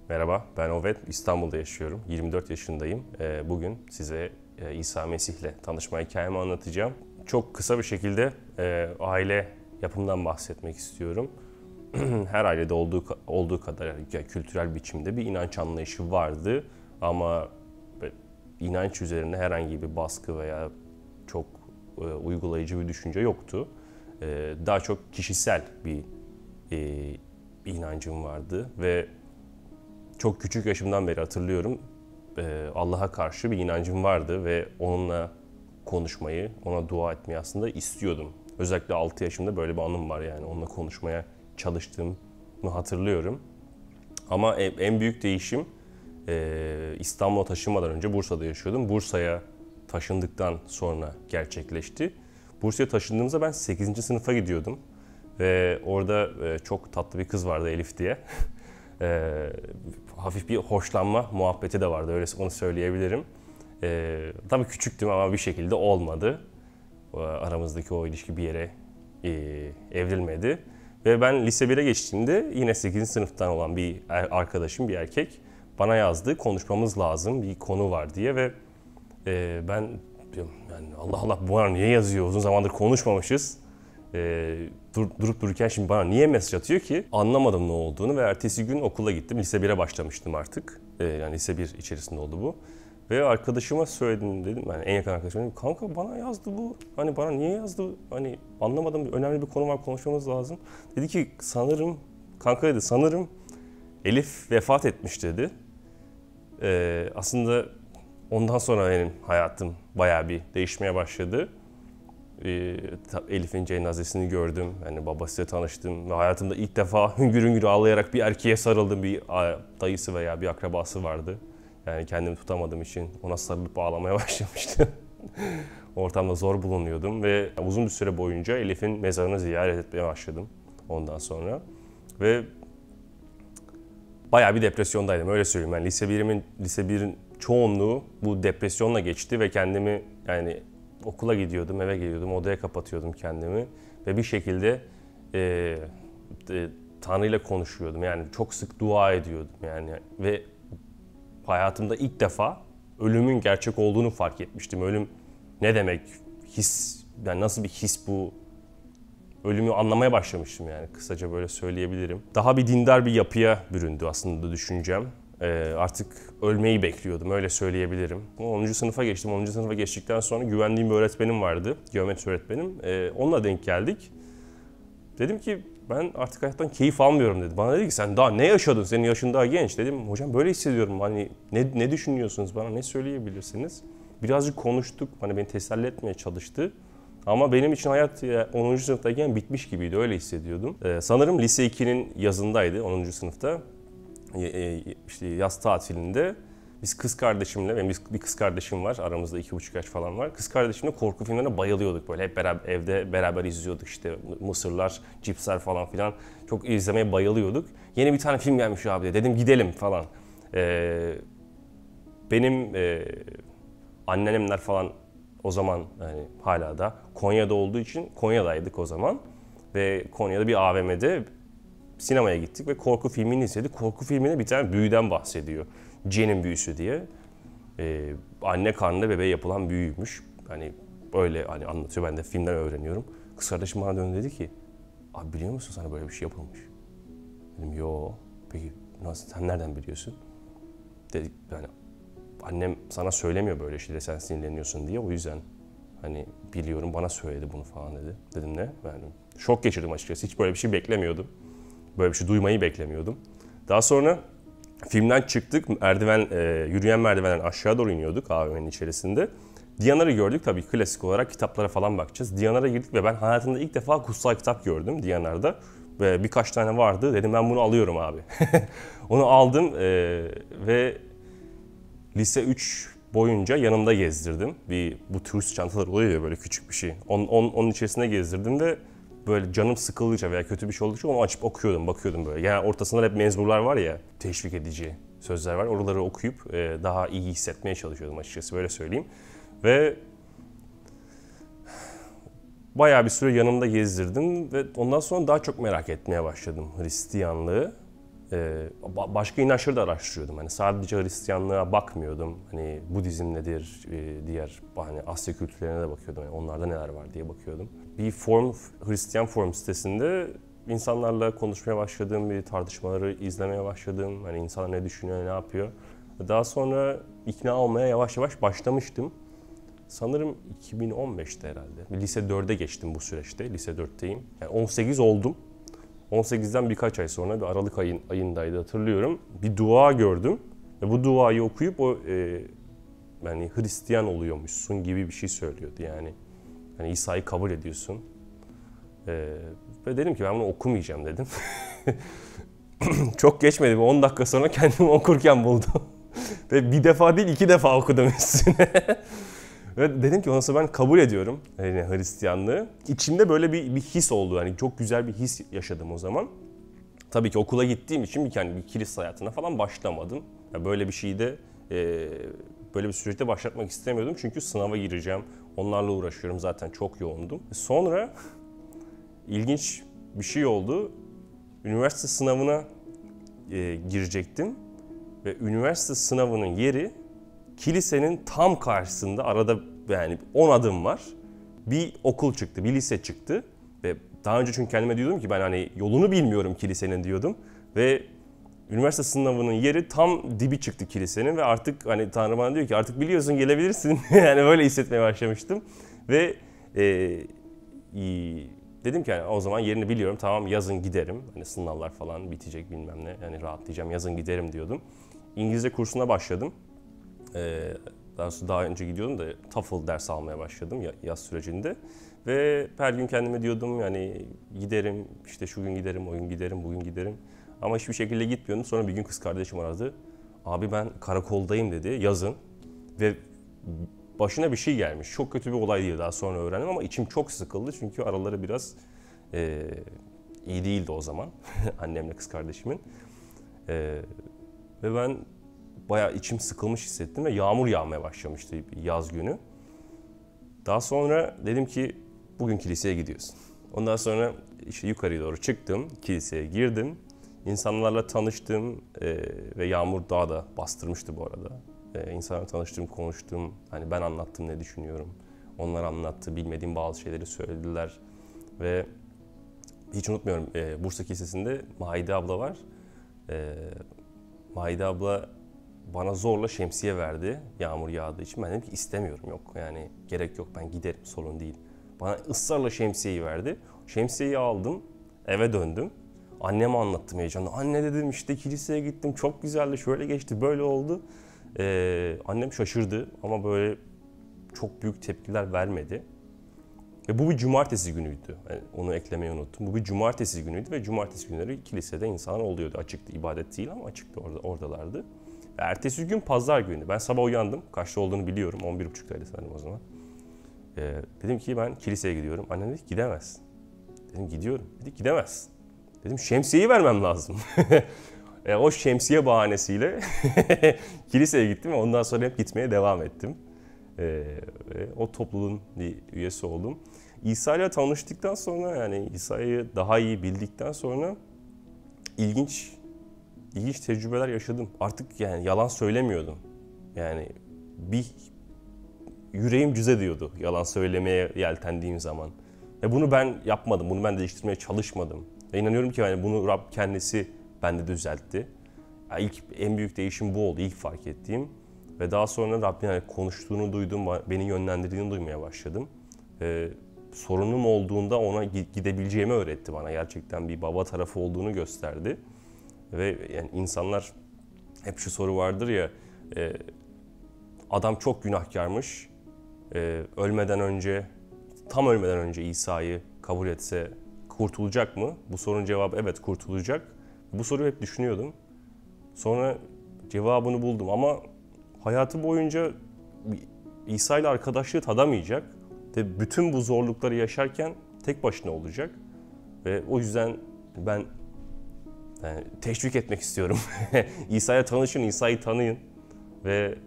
Merhaba, ben Ovet. İstanbul'da yaşıyorum. 24 yaşındayım. Bugün size İsa Mesih'le tanışma hikayemi anlatacağım. Çok kısa bir şekilde aile yapımından bahsetmek istiyorum. Her ailede olduğu kadar yani kültürel biçimde bir inanç anlayışı vardı. Ama inanç üzerine herhangi bir baskı veya çok uygulayıcı bir düşünce yoktu. Daha çok kişisel bir inancım vardı ve çok küçük yaşımdan beri hatırlıyorum. Allah'a karşı bir inancım vardı ve onunla konuşmayı, ona dua etmeyi aslında istiyordum. Özellikle 6 yaşımda böyle bir anım var, yani onunla konuşmaya çalıştığımı hatırlıyorum. Ama en büyük değişim İstanbul'a taşınmadan önce Bursa'da yaşıyordum. Bursa'ya taşındıktan sonra gerçekleşti. Bursa'ya taşındığımızda ben 8. sınıfa gidiyordum. Ve orada çok tatlı bir kız vardı, Elif diye. Hafif bir hoşlanma muhabbeti de vardı, öyle onu söyleyebilirim. Tabii küçüktüm ama bir şekilde olmadı. Aramızdaki o ilişki bir yere evrilmedi. Ve ben lise 1'e geçtiğimde yine 8. sınıftan olan bir arkadaşım, bir erkek bana yazdı. Konuşmamız lazım, bir konu var diye ve ben yani Allah Allah, bu bana niye yazıyor? Uzun zamandır konuşmamışız. Durup dururken şimdi bana niye mesaj atıyor ki? Anlamadım ne olduğunu ve ertesi gün okula gittim. Lise 1'e başlamıştım artık. Yani lise 1 içerisinde oldu bu. Ve arkadaşıma söyledim, dedim. Yani en yakın arkadaşıma dedim. Kanka bana yazdı bu. Hani bana niye yazdı? Hani anlamadım. Önemli bir konu var, konuşmamız lazım. Dedi ki sanırım, kanka dedi, sanırım Elif vefat etmiş dedi. Aslında ondan sonra benim hayatım bayağı bir değişmeye başladı. Elif'in cenazesini gördüm. Yani babasıyla tanıştım ve hayatımda ilk defa hüngür hüngür ağlayarak bir erkeğe sarıldım. Bir dayısı veya bir akrabası vardı. Yani kendimi tutamadığım için ona sarılıp ağlamaya başlamıştım. Ortamda zor bulunuyordum ve uzun bir süre boyunca Elif'in mezarını ziyaret etmeye başladım ondan sonra. Ve bayağı bir depresyondaydım, öyle söyleyeyim. Yani lise 1'in çoğunluğu bu depresyonla geçti ve kendimi, yani okula gidiyordum, eve geliyordum, odaya kapatıyordum kendimi ve bir şekilde Tanrı ile konuşuyordum. Yani çok sık dua ediyordum yani ve hayatımda ilk defa ölümün gerçek olduğunu fark etmiştim. Ölüm ne demek? Yani nasıl bir his bu? Ölümü anlamaya başlamıştım, yani kısaca böyle söyleyebilirim. Daha bir dindar bir yapıya büründü aslında düşüncem. Artık ölmeyi bekliyordum, öyle söyleyebilirim. 10. sınıfa geçtim. 10. sınıfa geçtikten sonra güvendiğim bir öğretmenim vardı. Geometri öğretmenim. Onunla denk geldik. Dedim ki ben artık hayattan keyif almıyorum dedi. Bana dedi ki sen daha ne yaşadın? Senin yaşın daha genç. Dedim hocam böyle hissediyorum. Hani ne düşünüyorsunuz? Bana ne söyleyebilirsiniz? Birazcık konuştuk. Hani beni teselli etmeye çalıştı. Ama benim için hayat 10. sınıftayken bitmiş gibiydi. Öyle hissediyordum. Sanırım lise 2'nin yazındaydı, 10. sınıfta. İşte yaz tatilinde biz kız kardeşimle, benim bir kız kardeşim var, aramızda 2,5 yaş falan var. Kız kardeşimle korku filmlerine bayılıyorduk, böyle hep beraber evde beraber izliyorduk, işte Mısırlar, Cipsler falan filan, çok izlemeye bayılıyorduk. Yeni bir tane film gelmiş abi, dedim gidelim falan. Benim anneannemler falan o zaman, yani hala da Konya'da olduğu için Konya'daydık o zaman ve Konya'da bir AVM'de sinemaya gittik ve korku filmini izledik. Korku filminde bir tane büyüden bahsediyor. Cen'in büyüsü diye. Anne karnında bebeğe yapılan büyüymüş. Hani böyle hani anlatıyor, ben de filmden öğreniyorum. Kız kardeşim bana döndü, dedi ki abi biliyor musun sana böyle bir şey yapılmış? Dedim yo. Peki nasıl, sen nereden biliyorsun? Dedi yani annem sana söylemiyor böyle şeyleri, sen sinirleniyorsun diye, o yüzden hani biliyorum, bana söyledi bunu falan dedi. Dedim ne? Yani şok geçirdim açıkçası. Hiç böyle bir şey beklemiyordum. Böyle bir şey duymayı beklemiyordum. Daha sonra filmden çıktık. Yürüyen merdivenden aşağı doğru iniyorduk AVM'nin içerisinde. Diyanar'ı gördük, tabii klasik olarak kitaplara falan bakacağız. Diyanar'a girdik ve ben hayatımda ilk defa kutsal kitap gördüm Diyanar'da. Ve birkaç tane vardı. Dedim ben bunu alıyorum abi. Onu aldım ve lise 3 boyunca yanımda gezdirdim. Bu turist çantalar oluyor ya, böyle küçük bir şey. Onun içerisinde gezdirdim ve böyle canım sıkıldıkça veya kötü bir şey oldukça onu açıp okuyordum, bakıyordum böyle. Yani ortasında hep mezmurlar var ya, teşvik edici sözler var. Oraları okuyup daha iyi hissetmeye çalışıyordum açıkçası, böyle söyleyeyim. Ve bayağı bir süre yanımda gezdirdim ve ondan sonra daha çok merak etmeye başladım Hristiyanlığı. Başka inançları da araştırıyordum. Hani sadece Hristiyanlığa bakmıyordum. Hani Budizm nedir, diğer hani Asya kültürlerine de bakıyordum. Yani onlarda neler var diye bakıyordum. Bir Hristiyan forum sitesinde insanlarla konuşmaya başladım, bir tartışmaları izlemeye başladım. Hani insanlar ne düşünüyor, ne yapıyor. Daha sonra ikna olmaya yavaş yavaş başlamıştım. Sanırım 2015'te herhalde. Lise 4'e geçtim bu süreçte. Lise 4'teyim. Yani 18 oldum. 18'den birkaç ay sonra bir Aralık ayındaydı hatırlıyorum. Bir dua gördüm ve bu duayı okuyup yani Hristiyan oluyormuşsun gibi bir şey söylüyordu yani. Hani İsa'yı kabul ediyorsun. Ve dedim ki ben bunu okumayacağım dedim. Çok geçmedi, 10 dakika sonra kendimi okurken buldum. Ve bir defa değil 2 defa okudum üstüne. Ve dedim ki ondan sonra ben kabul ediyorum yani Hristiyanlığı. İçimde böyle bir his oldu. Yani çok güzel bir his yaşadım o zaman. Tabii ki okula gittiğim için bir kilise hayatına falan başlamadım. Yani böyle bir şeyde böyle bir süreçte başlatmak istemiyordum. Çünkü sınava gireceğim. Onlarla uğraşıyorum, zaten çok yoğundum. Sonra ilginç bir şey oldu. Üniversite sınavına girecektim. Ve üniversite sınavının yeri kilisenin tam karşısında, arada yani 10 adım var. Bir okul çıktı, bir lise çıktı. Ve daha önce çünkü kendime diyordum ki ben hani yolunu bilmiyorum kilisenin diyordum. Ve üniversite sınavının yeri tam dibi çıktı kilisenin ve artık hani Tanrı bana diyor ki artık biliyorsun, gelebilirsin. Yani böyle hissetmeye başlamıştım. Ve dedim ki yani o zaman yerini biliyorum, tamam yazın giderim. Hani sınavlar falan bitecek bilmem ne, yani rahatlayacağım, yazın giderim diyordum. İngilizce kursuna başladım. Daha önce gidiyordum da TOEFL ders almaya başladım yaz sürecinde. Ve her gün kendime diyordum yani giderim, işte şu gün giderim, o gün giderim, bugün giderim. Ama hiçbir şekilde gitmiyordum. Sonra bir gün kız kardeşim aradı. Abi ben karakoldayım dedi yazın. Ve başına bir şey gelmiş. Çok kötü bir olay diye daha sonra öğrendim ama içim çok sıkıldı. Çünkü araları biraz iyi değildi o zaman. Annemle kız kardeşimin. Ve ben bayağı içim sıkılmış hissettim ve yağmur yağmaya başlamıştı bir yaz günü. Daha sonra dedim ki bugün kiliseye gidiyorsun. Ondan sonra işte yukarıya doğru çıktım, kiliseye girdim. İnsanlarla tanıştım ve yağmur daha da bastırmıştı bu arada. İnsanlarla tanıştım, konuştum. Hani ben anlattım ne düşünüyorum. Onlar anlattı, bilmediğim bazı şeyleri söylediler. Ve hiç unutmuyorum, Bursa Kilisesi'nde Mahide abla var. Mahide abla bana zorla şemsiye verdi yağmur yağdığı için. Ben dedim ki istemiyorum, yok yani gerek yok, ben giderim, sorun değil. Bana ısrarla şemsiyeyi verdi. Şemsiyeyi aldım, eve döndüm. Anneme anlattım heyecanla. Anne dedim işte kiliseye gittim, çok güzeldi, şöyle geçti, böyle oldu. Annem şaşırdı ama böyle çok büyük tepkiler vermedi. Ve bu bir cumartesi günüydü. Yani onu eklemeyi unuttum. Bu bir cumartesi günüydü ve cumartesi günleri kilisede insanlar oluyordu. Açıktı, ibadet değil ama açıktı, oradalardı. Ve ertesi gün pazar günü. Ben sabah uyandım. Kaçta olduğunu biliyorum. 11.30'daydı sanırım o zaman. Dedim ki ben kiliseye gidiyorum. Annem dedi ki gidemez. Dedim gidiyorum. Dedi gidemez. Dedim şemsiyeyi vermem lazım. O şemsiye bahanesiyle kiliseye gittim ve ondan sonra hep gitmeye devam ettim. O topluluğun bir üyesi oldum. İsa ile tanıştıktan sonra, yani İsa'yı daha iyi bildikten sonra ilginç tecrübeler yaşadım. Artık yani yalan söylemiyordum. Yani bir yüreğim cüze diyordu yalan söylemeye yeltendiğim zaman. Bunu ben yapmadım, bunu ben değiştirmeye çalışmadım. Ve inanıyorum ki yani bunu Rab kendisi bende düzeltti. Yani en büyük değişim bu oldu, ilk fark ettiğim. Ve daha sonra Rabbin yani konuştuğunu duydum, beni yönlendirdiğini duymaya başladım. Sorunum olduğunda ona gidebileceğimi öğretti bana. Gerçekten bir baba tarafı olduğunu gösterdi. Ve yani insanlar, hep şu soru vardır ya, adam çok günahkarmış, tam ölmeden önce İsa'yı kabul etse kurtulacak mı? Bu sorunun cevabı evet, kurtulacak. Bu soruyu hep düşünüyordum. Sonra cevabını buldum ama hayatı boyunca İsa ile arkadaşlığı tadamayacak ve bütün bu zorlukları yaşarken tek başına olacak. Ve o yüzden ben yani teşvik etmek istiyorum. İsa'ya tanışın, İsa'yı tanıyın ve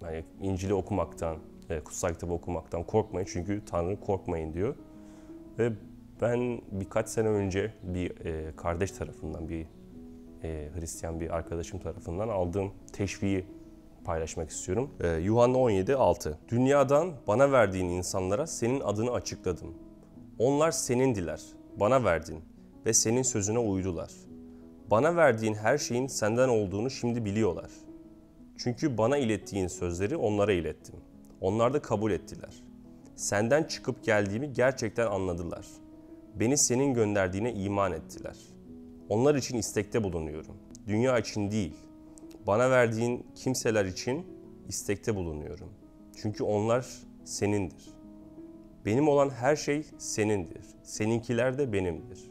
yani İncil'i okumaktan, kutsal kitabı okumaktan korkmayın çünkü Tanrı korkmayın diyor. Ve Ben birkaç sene önce bir kardeş tarafından, bir Hristiyan bir arkadaşım tarafından aldığım teşviği paylaşmak istiyorum. Yuhanna 17:6. Dünyadan bana verdiğin insanlara senin adını açıkladım. Onlar senindiler, bana verdin ve senin sözüne uydular. Bana verdiğin her şeyin senden olduğunu şimdi biliyorlar. Çünkü bana ilettiğin sözleri onlara ilettim. Onlar da kabul ettiler. Senden çıkıp geldiğimi gerçekten anladılar. Beni senin gönderdiğine iman ettiler. Onlar için istekte bulunuyorum. Dünya için değil. Bana verdiğin kimseler için istekte bulunuyorum. Çünkü onlar senindir. Benim olan her şey senindir. Seninkiler de benimdir.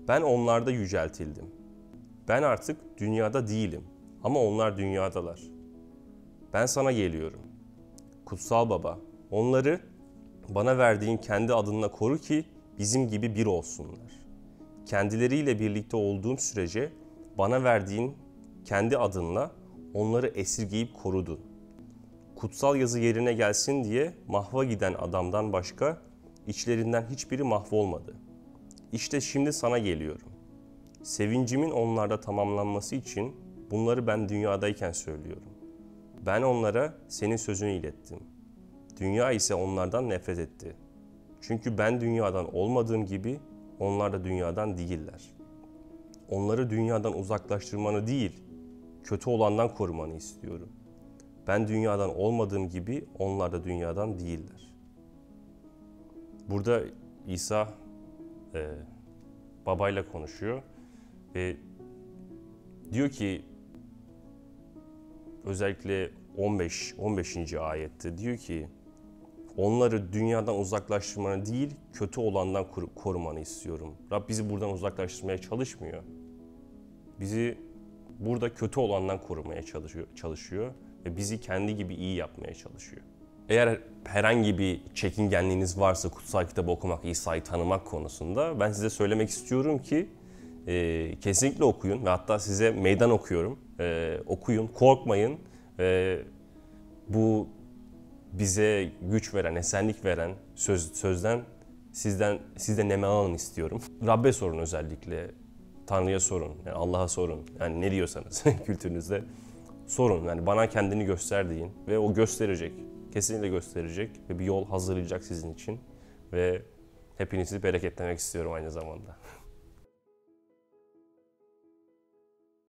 Ben onlarda yüceltildim. Ben artık dünyada değilim ama onlar dünyadalar. Ben sana geliyorum. Kutsal Baba, onları bana verdiğin kendi adınla koru ki bizim gibi bir olsunlar. Kendileriyle birlikte olduğum sürece bana verdiğin kendi adınla onları esirgeyip korudun. Kutsal yazı yerine gelsin diye mahva giden adamdan başka içlerinden hiçbiri mahvolmadı. İşte şimdi sana geliyorum. Sevincimin onlarda tamamlanması için bunları ben dünyadayken söylüyorum. Ben onlara senin sözünü ilettim. Dünya ise onlardan nefret etti. Çünkü ben dünyadan olmadığım gibi onlar da dünyadan değiller. Onları dünyadan uzaklaştırmanı değil, kötü olandan korumanı istiyorum. Ben dünyadan olmadığım gibi onlar da dünyadan değiller. Burada İsa babayla konuşuyor ve diyor ki özellikle 15. ayette diyor ki onları dünyadan uzaklaştırmanı değil kötü olandan korumanı istiyorum. Rab bizi buradan uzaklaştırmaya çalışmıyor. Bizi burada kötü olandan korumaya çalışıyor ve bizi kendi gibi iyi yapmaya çalışıyor. Eğer herhangi bir çekingenliğiniz varsa kutsal kitabı okumak, İsa'yı tanımak konusunda ben size söylemek istiyorum ki kesinlikle okuyun ve hatta size meydan okuyorum. Okuyun, korkmayın. Bu bize güç veren, esenlik veren sözden sizden neme alın istiyorum. Rabbe sorun özellikle. Tanrı'ya sorun, yani Allah'a sorun. Yani ne diyorsanız kültürünüzde sorun. Yani bana kendini göster deyin ve o gösterecek. Kesinlikle gösterecek ve bir yol hazırlayacak sizin için. Ve hepinizi bereketlemek istiyorum aynı zamanda.